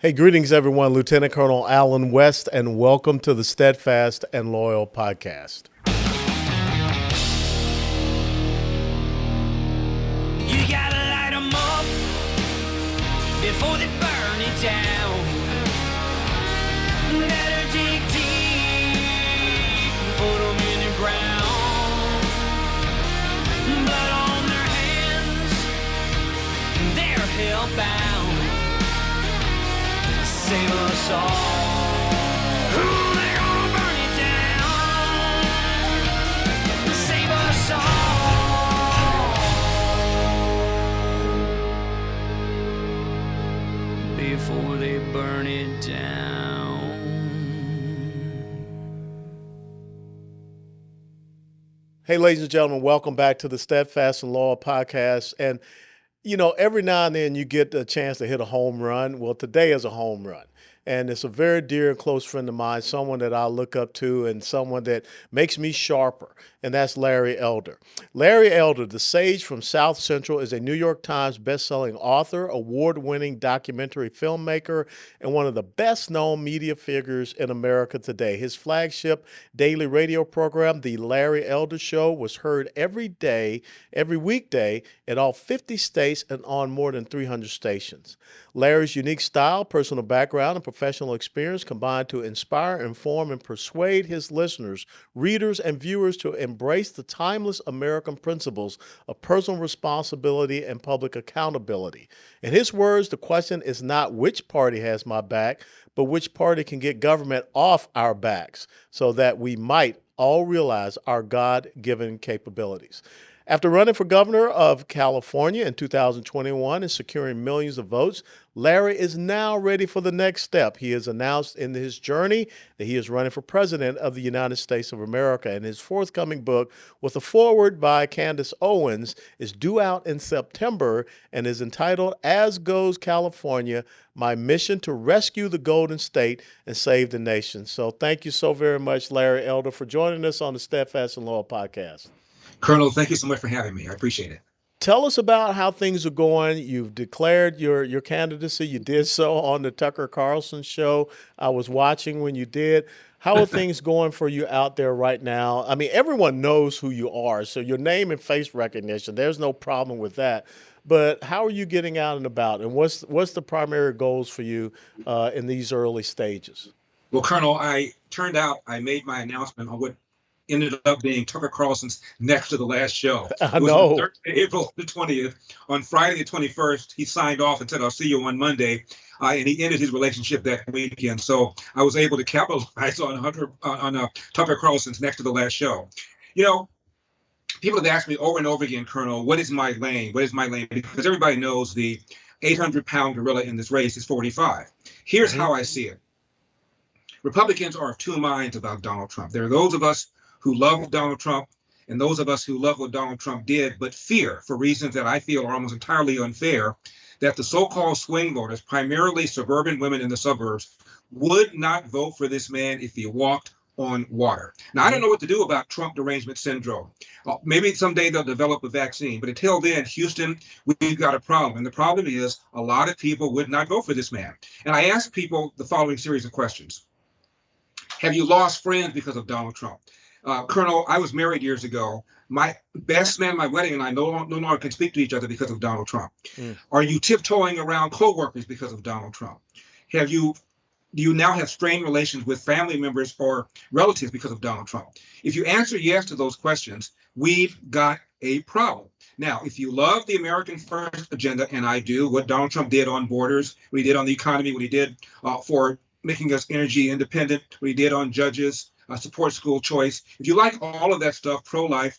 Hey, greetings, everyone. Lieutenant Colonel Alan West, and welcome to the Steadfast and Loyal podcast. You gotta light 'em up before they burn it down. Better dig deep and put 'em in the ground. Blood on their hands, they're hellbound. Save us all. Ooh, they're gonna burn it down. Save us all before they burn it down. Hey, ladies and gentlemen, welcome back to the Steadfast and Loyal podcast. And you know, every now and then you get a chance to hit a home run. Well, today is a home run. And it's a very dear and close friend of mine, someone that I look up to and someone that makes me sharper, and that's Larry Elder. Larry Elder, the sage from South Central, is a New York Times bestselling author, award-winning documentary filmmaker, and one of the best-known media figures in America today. His flagship daily radio program, The Larry Elder Show, was heard every day, every weekday in all 50 states and on more than 300 stations. Larry's unique style, personal background, and professional experience combine to inspire, inform, and persuade his listeners, readers, and viewers to embrace the timeless American principles of personal responsibility and public accountability. In his words, the question is not which party has my back, but which party can get government off our backs so that we might all realize our God-given capabilities. After running for governor of California in 2021 and securing millions of votes, Larry is now ready for the next step. He has announced in his journey that he is running for president of the United States of America, and his forthcoming book, with a foreword by Candace Owens, is due out in September and is entitled As Goes California, My Mission to Rescue the Golden State and Save the Nation. So thank you so very much, Larry Elder, for joining us on the Steadfast and Loyal podcast. Colonel, thank you so much for having me. I appreciate it. Tell us about how things are going. You've declared your candidacy. You did so on the Tucker Carlson show. I was watching when you did. How are things going for you out there right now? I mean, everyone knows who you are, so your name and face recognition, there's no problem with that. But how are you getting out and about, and what's the primary goals for you in these early stages? Well, Colonel, I made my announcement on what ended up being Tucker Carlson's Next to the Last Show. I know. On April the 20th. On Friday the 21st, he signed off and said, I'll see you on Monday. And he ended his relationship that weekend. So I was able to capitalize on Tucker Carlson's Next to the Last Show. You know, people have asked me over and over again, Colonel, what is my lane? What is my lane? Because everybody knows the 800-pound gorilla in this race is 45. Here's how I see it. Republicans are of two minds about Donald Trump. There are those of us who love Donald Trump and those of us who love what Donald Trump did, but fear, for reasons that I feel are almost entirely unfair, that the so-called swing voters, primarily suburban women in the suburbs, would not vote for this man if he walked on water. Now, I don't know what to do about Trump derangement syndrome. Maybe someday they'll develop a vaccine, but until then, Houston, we've got a problem. And the problem is a lot of people would not vote for this man. And I ask people the following series of questions. Have you lost friends because of Donald Trump? Colonel, I was married years ago. My best man at my wedding and I no longer can speak to each other because of Donald Trump. Are you tiptoeing around coworkers because of Donald Trump? Do you now have strained relations with family members or relatives because of Donald Trump? If you answer yes to those questions, we've got a problem. Now, if you love the American First agenda, and I do, what Donald Trump did on borders, what he did on the economy, what he did for making us energy independent, what he did on judges, support school choice. If you like all of that stuff, pro-life,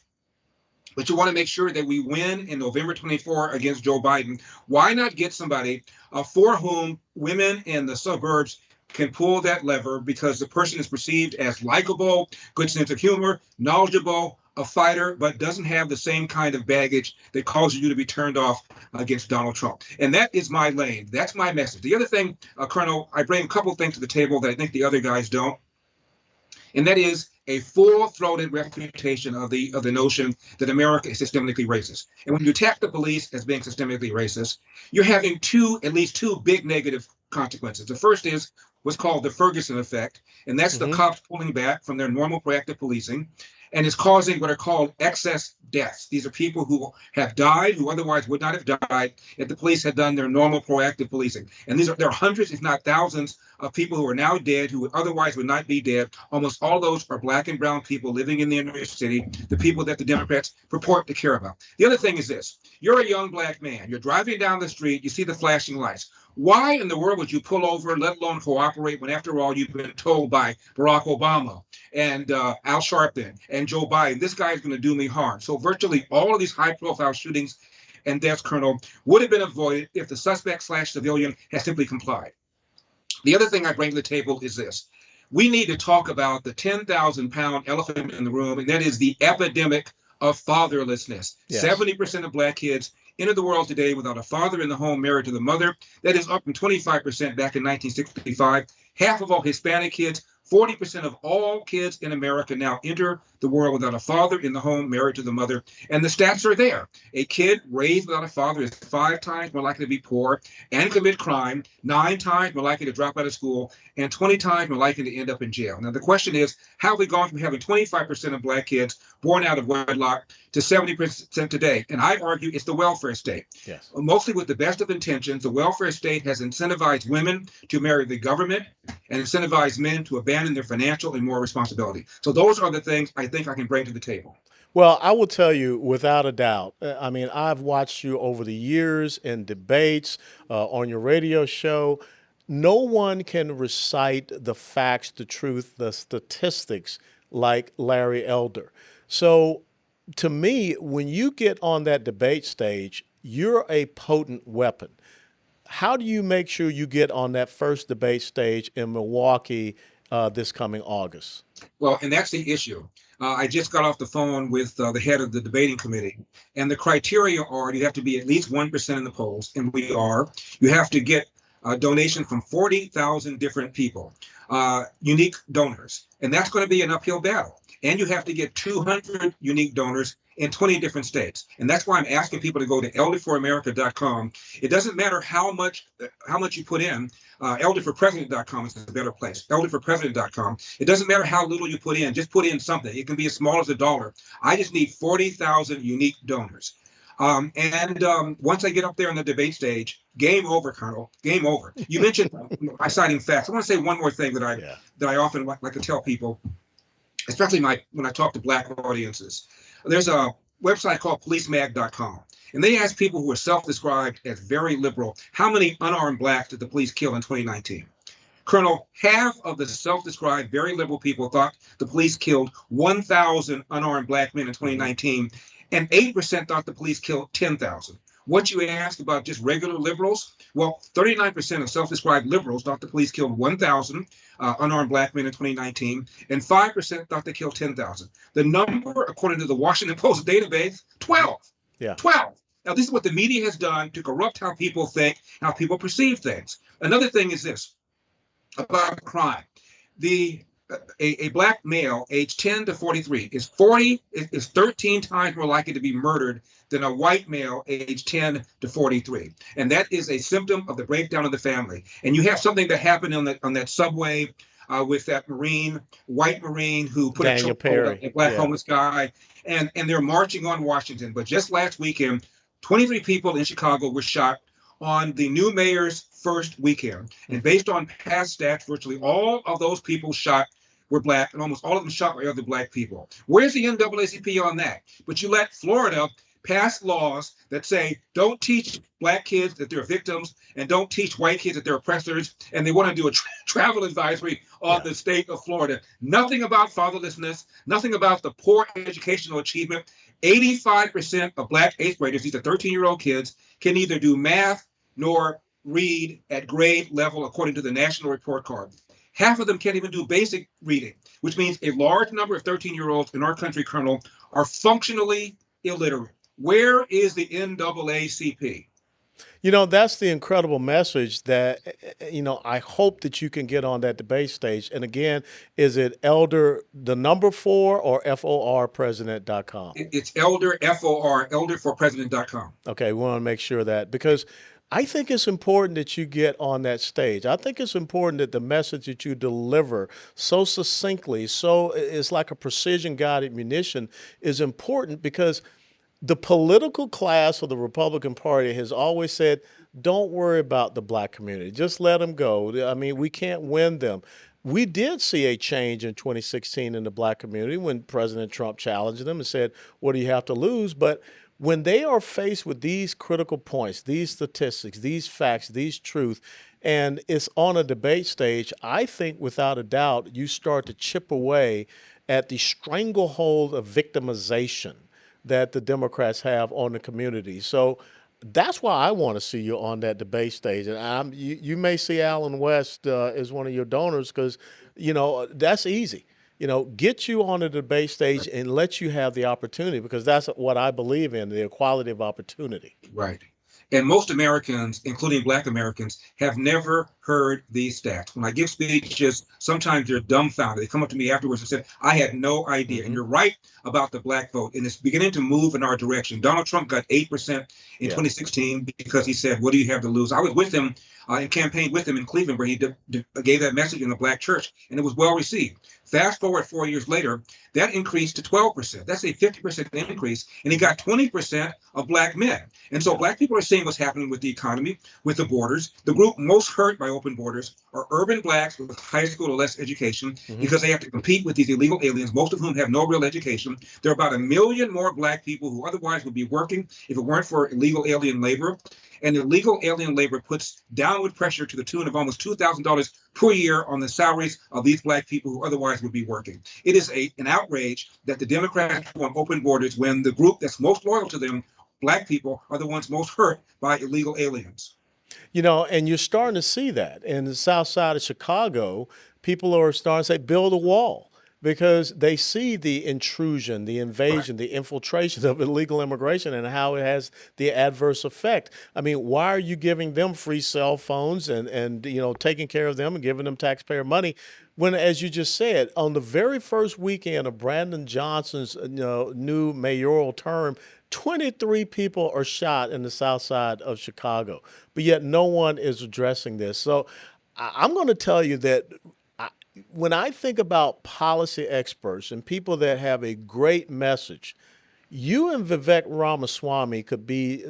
but you want to make sure that we win in November 24 against Joe Biden, why not get somebody for whom women in the suburbs can pull that lever because the person is perceived as likable, good sense of humor, knowledgeable, a fighter, but doesn't have the same kind of baggage that causes you to be turned off against Donald Trump. And that is my lane. That's my message. The other thing, Colonel, I bring a couple of things to the table that I think the other guys don't. And that is a full-throated refutation of the notion that America is systemically racist. And when you attack the police as being systemically racist, you're having at least two big negative consequences. The first is what's called the Ferguson effect, and that's the Hmm. cops pulling back from their normal proactive policing, and it's causing what are called excess deaths. These are people who have died who otherwise would not have died if the police had done their normal proactive policing. And there are hundreds, if not thousands, of people who are now dead who otherwise would not be dead. Almost all those are black and brown people living in the inner city, the people that the Democrats purport to care about. The other thing is this: you're a young black man, you're driving down the street, you see the flashing lights. Why in the world would you pull over, let alone cooperate, when after all you've been told by Barack Obama and Al Sharpton and Joe Biden, this guy is going to do me harm? So virtually all of these high-profile shootings and deaths, Colonel, would have been avoided if the suspect/civilian had simply complied. The other thing I bring to the table is this: we need to talk about the 10,000-pound elephant in the room, and that is the epidemic of fatherlessness. Yes. 70% of black kids enter the world today without a father in the home married to the mother. That is up from 25% back in 1965. Half of all Hispanic kids, 40% of all kids in America now enter the world without a father in the home married to the mother. And the stats are there. A kid raised without a father is 5 times more likely to be poor and commit crime, 9 times more likely to drop out of school, and 20 times more likely to end up in jail. Now, the question is, how have we gone from having 25% of black kids born out of wedlock to 70% today? And I argue it's the welfare state. Yes. Mostly with the best of intentions, the welfare state has incentivized women to marry the government and incentivized men to abandon their financial and moral responsibility. So those are the things I think I can bring to the table. Well, I will tell you without a doubt. I mean, I've watched you over the years in debates, on your radio show. No one can recite the facts, the truth, the statistics like Larry Elder. So to me, when you get on that debate stage, you're a potent weapon. How do you make sure you get on that first debate stage in Milwaukee this coming August? Well, and that's the issue. I just got off the phone with the head of the debating committee, and the criteria are you have to be at least 1% in the polls, and we are. You have to get a donation from 40,000 different people, unique donors, and that's going to be an uphill battle. And you have to get 200 unique donors in 20 different states. And that's why I'm asking people to go to elderforamerica.com. It doesn't matter how much you put in. Elderforpresident.com is a better place. Elderforpresident.com. It doesn't matter how little you put in. Just put in something. It can be as small as $1. I just need 40,000 unique donors. Once I get up there on the debate stage, game over, Colonel. Game over. You mentioned my citing facts. I want to say one more thing that I often like to tell people, especially when I talk to black audiences. There's a website called policemag.com, and they ask people who are self-described as very liberal, how many unarmed blacks did the police kill in 2019? Colonel, half of the self-described very liberal people thought the police killed 1,000 unarmed black men in 2019, and 8% thought the police killed 10,000. What you ask about just regular liberals? Well, 39% of self-described liberals thought the police killed 1,000 unarmed black men in 2019, and 5% thought they killed 10,000. The number, according to the Washington Post database, 12. Yeah. 12. Now, this is what the media has done to corrupt how people think, how people perceive things. Another thing is this about crime. A black male aged 10 to 43 is 13 times more likely to be murdered than a white male aged 10 to 43. And that is a symptom of the breakdown of the family. And you have something that happened on that subway with that white Marine who put Daniel Perry, a black homeless guy, and they're marching on Washington. But just last weekend, 23 people in Chicago were shot on the new mayor's first weekend. And based on past stats, virtually all of those people shot were black, and almost all of them shot by other black people. Where's the NAACP on that? But you let Florida pass laws that say don't teach black kids that they're victims and don't teach white kids that they're oppressors, and they want to do a travel advisory on the state of Florida. Nothing about fatherlessness, nothing about the poor educational achievement. 85% of black 8th graders, these are 13-year-old kids, can neither do math nor read at grade level according to the national report card. Half of them can't even do basic reading, which means a large number of 13-year-olds in our country, Colonel, are functionally illiterate. Where is the NAACP? You know, that's the incredible message that, I hope that you can get on that debate stage. And again, is it Elder, the number 4 or FOR president.com? It's Elder, FOR, elderforpresident.com. Okay, we want to make sure that, because I think it's important that you get on that stage. I think it's important that the message that you deliver so succinctly, so it's like a precision guided munition, is important because the political class of the Republican Party has always said, don't worry about the black community. Just let them go. I mean, we can't win them. We did see a change in 2016 in the black community when President Trump challenged them and said, what do you have to lose? But when they are faced with these critical points, these statistics, these facts, these truths, and it's on a debate stage, I think without a doubt, you start to chip away at the stranglehold of victimization that the Democrats have on the community. So that's why I want to see you on that debate stage. And you may see Alan West as one of your donors because, that's easy. Get you on the debate stage and let you have the opportunity because that's what I believe in, the equality of opportunity. Right. And most Americans, including Black Americans, have never heard these stats. When I give speeches, sometimes they're dumbfounded. They come up to me afterwards and say, I had no idea. And you're right about the Black vote. And it's beginning to move in our direction. Donald Trump got 8% in 2016 because he said, what do you have to lose? I was with him and campaigned with him in Cleveland where he gave that message in the Black church, and it was well received. Fast forward 4 years later, that increased to 12%. That's a 50% increase, and he got 20% of Black men. And so Black people are seeing what's happening with the economy, with the borders. The group most hurt by open borders are urban Blacks with high school or less education because they have to compete with these illegal aliens, most of whom have no real education. There are about 1 million more Black people who otherwise would be working if it weren't for illegal alien labor. And illegal alien labor puts downward pressure to the tune of almost $2,000 per year on the salaries of these Black people who otherwise would be working. It is an outrage that the Democrats want open borders when the group that's most loyal to them, Black people, are the ones most hurt by illegal aliens. And you're starting to see that in the south side of Chicago. People are starting to say, build a wall. Because they see the intrusion, the invasion, the infiltration of illegal immigration and how it has the adverse effect. I mean, why are you giving them free cell phones and taking care of them and giving them taxpayer money when, as you just said, on the very first weekend of Brandon Johnson's new mayoral term, 23 people are shot in the south side of Chicago, but yet no one is addressing this. So I'm going to tell you that when I think about policy experts and people that have a great message, you and Vivek Ramaswamy could be,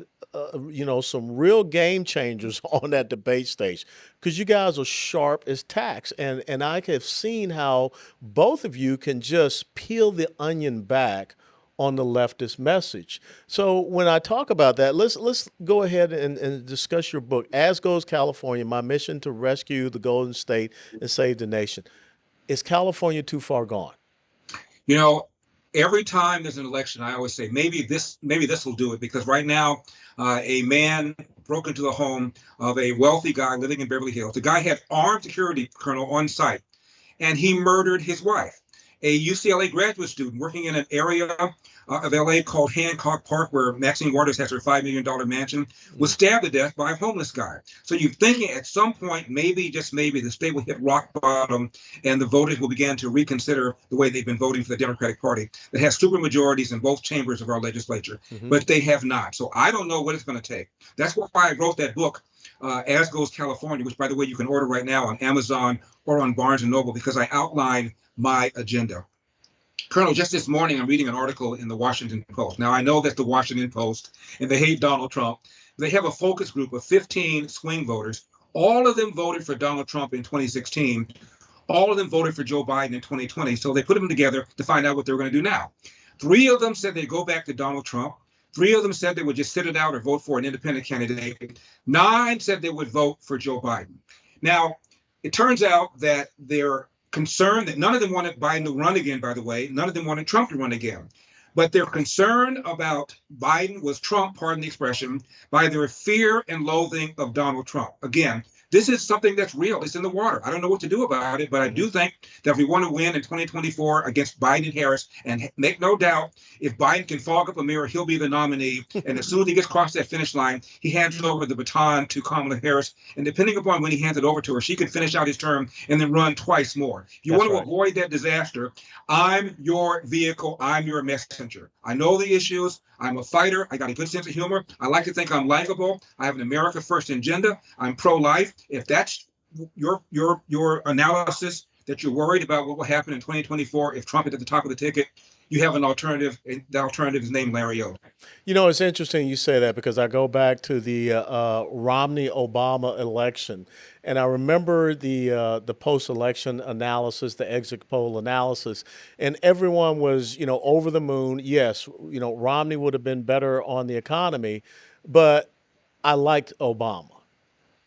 some real game changers on that debate stage because you guys are sharp as tacks. And I have seen how both of you can just peel the onion back on the leftist message. So when I talk about that, let's go ahead and discuss your book, As Goes California, My Mission to Rescue the Golden State and Save the Nation. Is California too far gone? Every time there's an election, I always say, maybe this will do it, because right now, a man broke into the home of a wealthy guy living in Beverly Hills. The guy had armed security, Colonel, on site, and he murdered his wife. A UCLA graduate student working in an area of LA called Hancock Park, where Maxine Waters has her $5 million mansion, was stabbed to death by a homeless guy. So you're thinking at some point, maybe, just maybe, the state will hit rock bottom and the voters will begin to reconsider the way they've been voting for the Democratic Party that has supermajorities in both chambers of our legislature, but they have not. So I don't know what it's going to take. That's why I wrote that book, As Goes California, which, by the way, you can order right now on Amazon or on Barnes & Noble, because I outline my agenda. Colonel, just this morning, I'm reading an article in the Washington Post. Now, I know that the Washington Post, and they hate Donald Trump. They have a focus group of 15 swing voters. All of them voted for Donald Trump in 2016. All of them voted for Joe Biden in 2020. So they put them together to find out what they were going to do now. 3 of them said they'd go back to Donald Trump. 3 of them said they would just sit it out or vote for an independent candidate. 9 said they would vote for Joe Biden. Now, it turns out that they're concerned that none of them wanted Biden to run again, by the way. None of them wanted Trump to run again. But their concern about Biden was trumped, pardon the expression, by their fear and loathing of Donald Trump. Again, this is something that's real. It's in the water. I don't know what to do about it, but I do think that if we want to win in 2024 against Biden and Harris, and make no doubt, if Biden can fog up a mirror, he'll be the nominee. And as soon as he gets across that finish line, he hands over the baton to Kamala Harris. And depending upon when he hands it over to her, she can finish out his term and then run twice more. If you want to avoid that disaster, I'm your vehicle. I'm your messenger. I know the issues. I'm a fighter. I got a good sense of humor. I like to think I'm likable. I have an America First agenda. I'm pro-life. If that's your analysis, that you're worried about what will happen in 2024 if Trump is at the top of the ticket, you have an alternative. The alternative is named Larry O. It's interesting you say that, because I go back to the Romney-Obama election, and I remember the post-election analysis, the exit poll analysis, and everyone was, over the moon. Yes, Romney would have been better on the economy, but I liked Obama.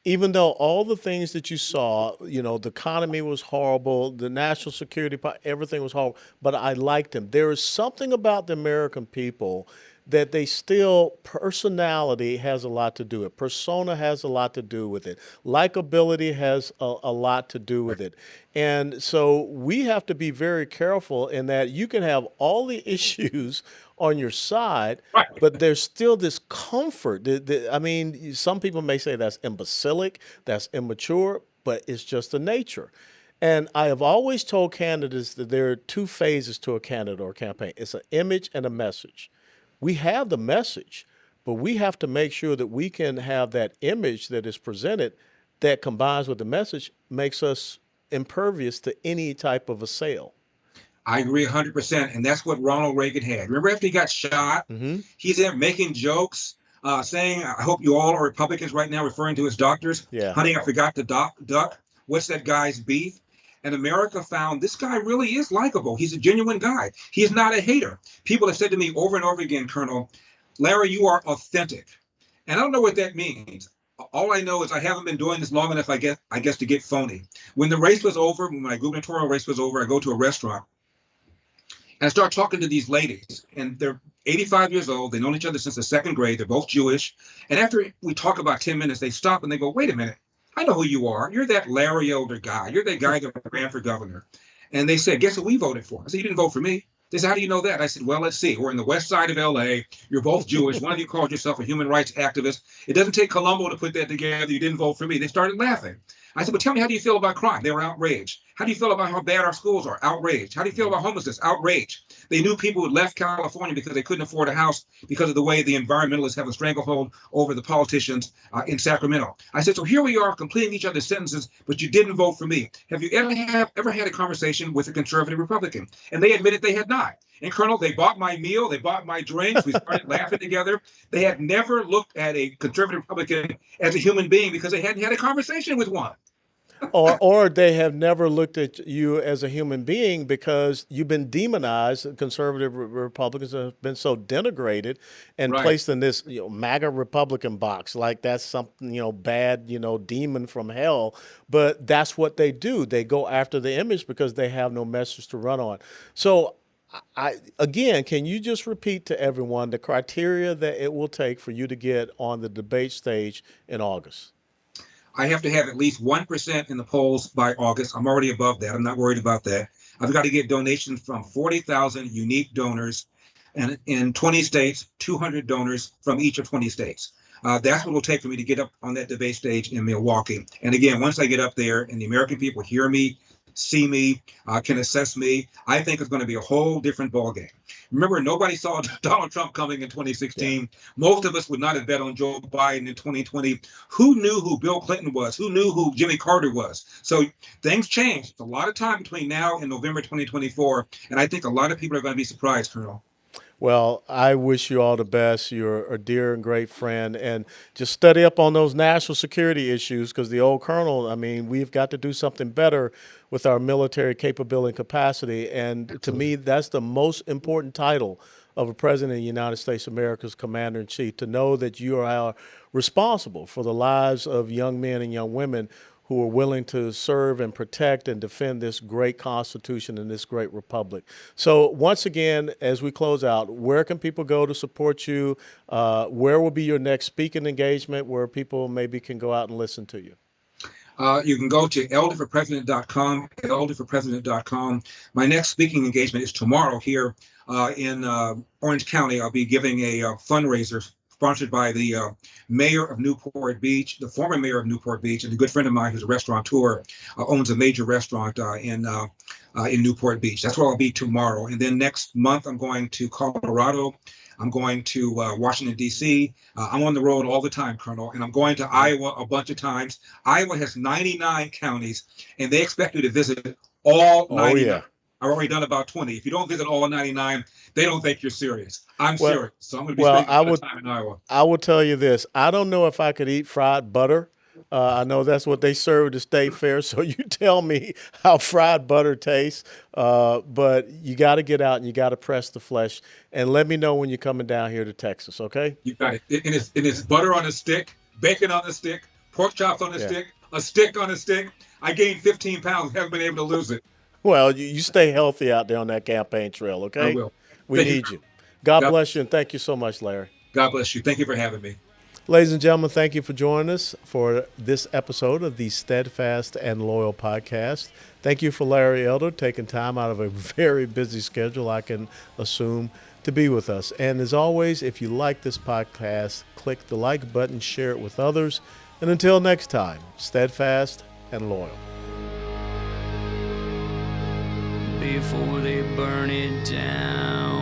Even though all the things that you saw, the economy was horrible, the national security, everything was horrible, but I liked him. There is something about the American people that they still, personality has a lot to do with it. Persona has a lot to do with it. Likability has a lot to do with it. And so we have to be very careful in that you can have all the issues on your side, but there's still this comfort. I mean, some people may say that's imbecilic, that's immature, but it's just the nature. And I have always told candidates that there are two phases to a candidate or campaign. It's an image and a message. We have the message, but we have to make sure that we can have that image that is presented that combines with the message, makes us impervious to any type of assail. I agree 100%. And that's what Ronald Reagan had. Remember after he got shot, he's there making jokes, saying, I hope you all are Republicans right now, referring to his doctors. Yeah. Honey, I forgot to duck. What's that guy's beef? And America found this guy really is likable. He's a genuine guy. He's not a hater. People have said to me over and over again, Colonel, Larry, you are authentic. And I don't know what that means. All I know is I haven't been doing this long enough, I guess, to get phony. When the race was over, when my gubernatorial race was over, I go to a restaurant. And I start talking to these ladies, and they're 85 years old. They've known each other since the second grade. They're both Jewish. And after we talk about 10 minutes, they stop and they go, wait a minute. I know who you are. You're that Larry Elder guy. You're that guy that ran for governor. And they said, guess what we voted for? I said, you didn't vote for me. They said, how do you know that? I said, well, let's see. We're in the west side of LA. You're both Jewish. One of you called yourself a human rights activist. It doesn't take Columbo to put that together. You didn't vote for me. They started laughing. I said, but tell me, how do you feel about crime? They were outraged. How do you feel about how bad our schools are? Outraged. How do you feel about homelessness? Outraged. They knew people who left California because they couldn't afford a house because of the way the environmentalists have a stranglehold over the politicians in Sacramento. I said, so here we are completing each other's sentences, but you didn't vote for me. Have you ever had a conversation with a conservative Republican? And they admitted they had not. And Colonel, they bought my meal, they bought my drinks, we started laughing together. They had never looked at a conservative Republican as a human being because they hadn't had a conversation with one. or they have never looked at you as a human being because you've been demonized. Conservative Republicans have been so denigrated and placed in this MAGA Republican box, like that's something bad, demon from hell. But that's what they do. They go after the image because they have no message to run on. So again, can you just repeat to everyone the criteria that it will take for you to get on the debate stage in August? I have to have at least 1% in the polls by August. I'm already above that. I'm not worried about that. I've got to get donations from 40,000 unique donors, and in 20 states, 200 donors from each of 20 states. That's what it'll take for me to get up on that debate stage in Milwaukee. And again, once I get up there and the American people hear me, see me, can assess me, I think it's going to be a whole different ballgame. Remember, nobody saw Donald Trump coming in 2016. Yeah. Most of us would not have bet on Joe Biden in 2020. Who knew who Bill Clinton was? Who knew who Jimmy Carter was? So things changed. It's a lot of time between now and November 2024. And I think a lot of people are going to be surprised, Colonel. Well, I wish you all the best. You're a dear and great friend, and just study up on those national security issues because the old colonel, we've got to do something better with our military capability and capacity. And to me, that's the most important title of a president of the United States of America's commander-in-chief, to know that you are responsible for the lives of young men and young women who are willing to serve and protect and defend this great Constitution and this great republic. So once again, as we close out, where can people go to support you? Where will be your next speaking engagement where people maybe can go out and listen to you? You can go to elderforpresident.com, elderforpresident.com. My next speaking engagement is tomorrow here in Orange County. I'll be giving a fundraiser sponsored by the mayor of Newport Beach, the former mayor of Newport Beach, and a good friend of mine who's a restaurateur, owns a major restaurant in Newport Beach. That's where I'll be tomorrow. And then next month, I'm going to Colorado. I'm going to Washington, D.C. I'm on the road all the time, Colonel, and I'm going to Iowa a bunch of times. Iowa has 99 counties, and they expect you to visit all 99. Oh, yeah. I've already done about 20. If you don't visit all 99, they don't think you're serious. I'm serious. So I'm going to be spending a lot of time in Iowa. I will tell you this. I don't know if I could eat fried butter. I know that's what they serve at the state fair. So you tell me how fried butter tastes. But you got to get out and you got to press the flesh. And let me know when you're coming down here to Texas, okay? You got it. And it's butter on a stick, bacon on a stick, pork chops on a stick on a stick. I gained 15 pounds. Haven't been able to lose it. Well, you stay healthy out there on that campaign trail, okay? I will. We need you. God bless you, and thank you so much, Larry. God bless you. Thank you for having me. Ladies and gentlemen, thank you for joining us for this episode of the Steadfast and Loyal podcast. Thank you for Larry Elder taking time out of a very busy schedule, I can assume, to be with us. And as always, if you like this podcast, click the like button, share it with others. And until next time, steadfast and loyal. Before they burn it down.